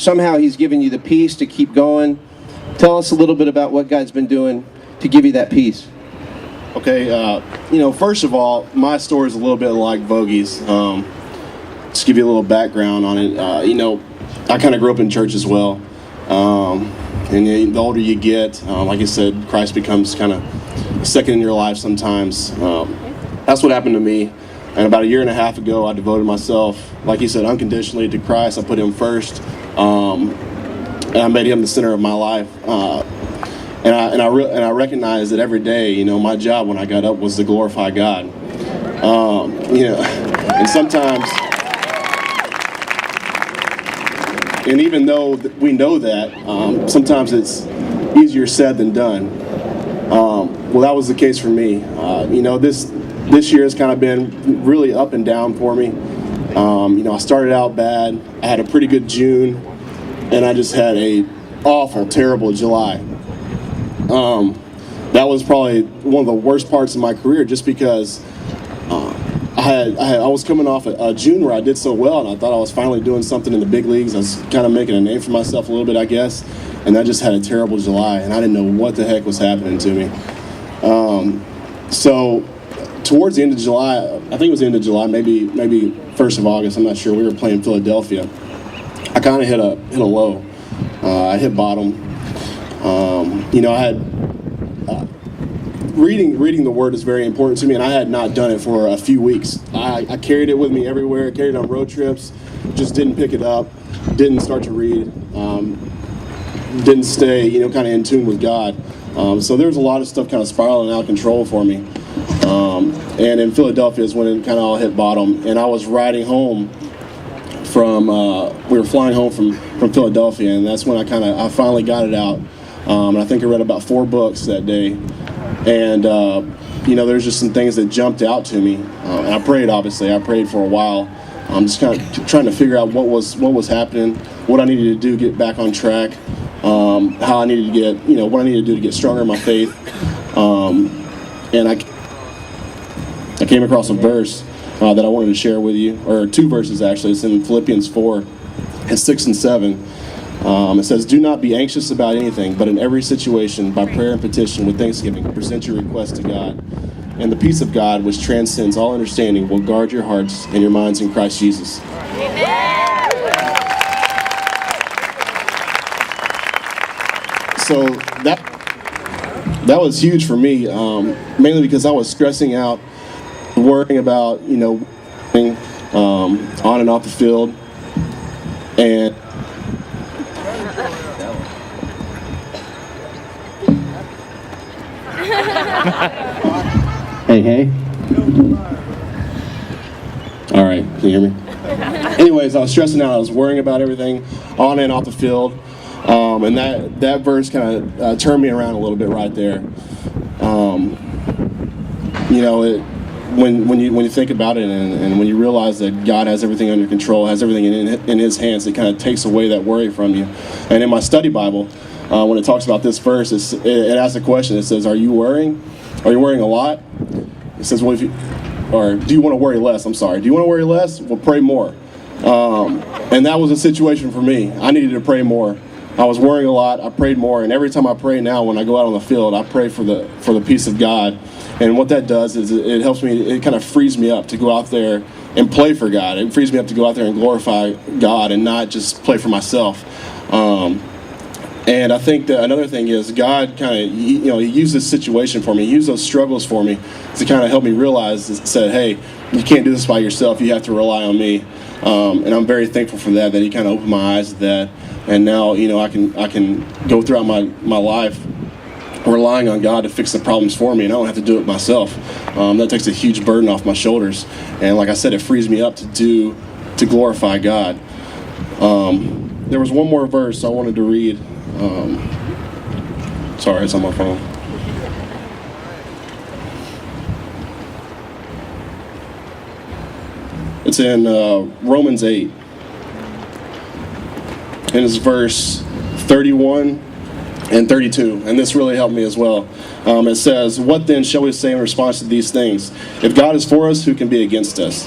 somehow he's given you the peace to keep going. Tell us a little bit about what God's been doing to give you that peace. Okay, first of all, my story is a little bit like Vogie's. Just give you a little background on it. I kind of grew up in church as well. And the older you get, like I said, Christ becomes kind of second in your life sometimes. That's what happened to me. And about a year and a half ago, I devoted myself, like he said, unconditionally to Christ. I put him first, and I made him the center of my life. And I recognized that every day, my job when I got up was to glorify God. And sometimes, and even though we know that, sometimes it's easier said than done. Well, that was the case for me. This year has kind of been really up and down for me. I started out bad. I had a pretty good June, and I just had a awful, terrible July. That was probably one of the worst parts of my career, just because I was coming off a June where I did so well, and I thought I was finally doing something in the big leagues. I was kind of making a name for myself a little bit, I guess, and I just had a terrible July, and I didn't know what the heck was happening to me. So towards the end of July, I think it was the end of July, maybe 1st of August, I'm not sure, we were playing Philadelphia. I kind of hit a low. I hit bottom. I had reading the Word is very important to me, and I had not done it for a few weeks. I carried it with me everywhere, carried it on road trips, just didn't pick it up, didn't start to read, didn't stay, kind of in tune with God. So there was a lot of stuff kind of spiraling out of control for me. And in Philadelphia is when it kind of all hit bottom, and I was riding home we were flying home from Philadelphia, and that's when I finally got it out. And I think I read about 4 books that day. And, there's just some things that jumped out to me. And I prayed, obviously. I prayed for a while. I'm just kind of trying to figure out what was happening, what I needed to do to get back on track, how I needed to get, what I needed to do to get stronger in my faith. And I came across a verse that I wanted to share with you, or 2 verses actually. It's in Philippians 4, and 6 and 7. It says, "Do not be anxious about anything, but in every situation, by prayer and petition with thanksgiving, present your requests to God. And the peace of God, which transcends all understanding, will guard your hearts and your minds in Christ Jesus." So that was huge for me, mainly because I was stressing out, worrying about, on and off the field. And Hey. All right, can you hear me? Anyways, I was stressing out. I was worrying about everything on and off the field. And that verse kind of turned me around a little bit right there. When you think about it, and when you realize that God has everything under control, has everything in His hands, it kind of takes away that worry from you. And in my study Bible, when it talks about this verse, it asks a question. It says, "Are you worrying? Are you worrying a lot?" It says, "Well, do you want to worry less?" I'm sorry. Do you want to worry less? Well, pray more. And that was a situation for me. I needed to pray more. I was worrying a lot. I prayed more, and every time I pray now, when I go out on the field, I pray for the peace of God. And what that does is it helps me. It kind of frees me up to go out there and play for God. It frees me up to go out there and glorify God and not just play for myself. And I think that another thing is God kind of, He used this situation for me. He used those struggles for me to kind of help me realize, said, hey, you can't do this by yourself. You have to rely on me. And I'm very thankful for that He kind of opened my eyes to that. And now, I can go throughout my life relying on God to fix the problems for me, and I don't have to do it myself. That takes a huge burden off my shoulders. And like I said, it frees me up to glorify God. There was one more verse I wanted to read. Sorry, it's on my phone. It's in Romans 8. And it's verse 31 and 32, and this really helped me as well. It says, "What then shall we say in response to these things? If God is for us, who can be against us?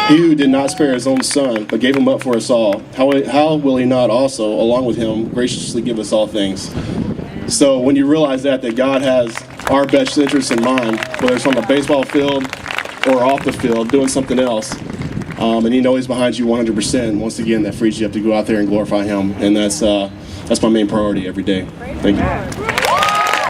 He who did not spare his own son, but gave him up for us all, how will he not also, along with him, graciously give us all things?" So when you realize that God has our best interests in mind, whether it's on the baseball field or off the field, doing something else, and you know he's behind you 100%, once again, that frees you up to go out there and glorify him. And that's my main priority every day. Thank you.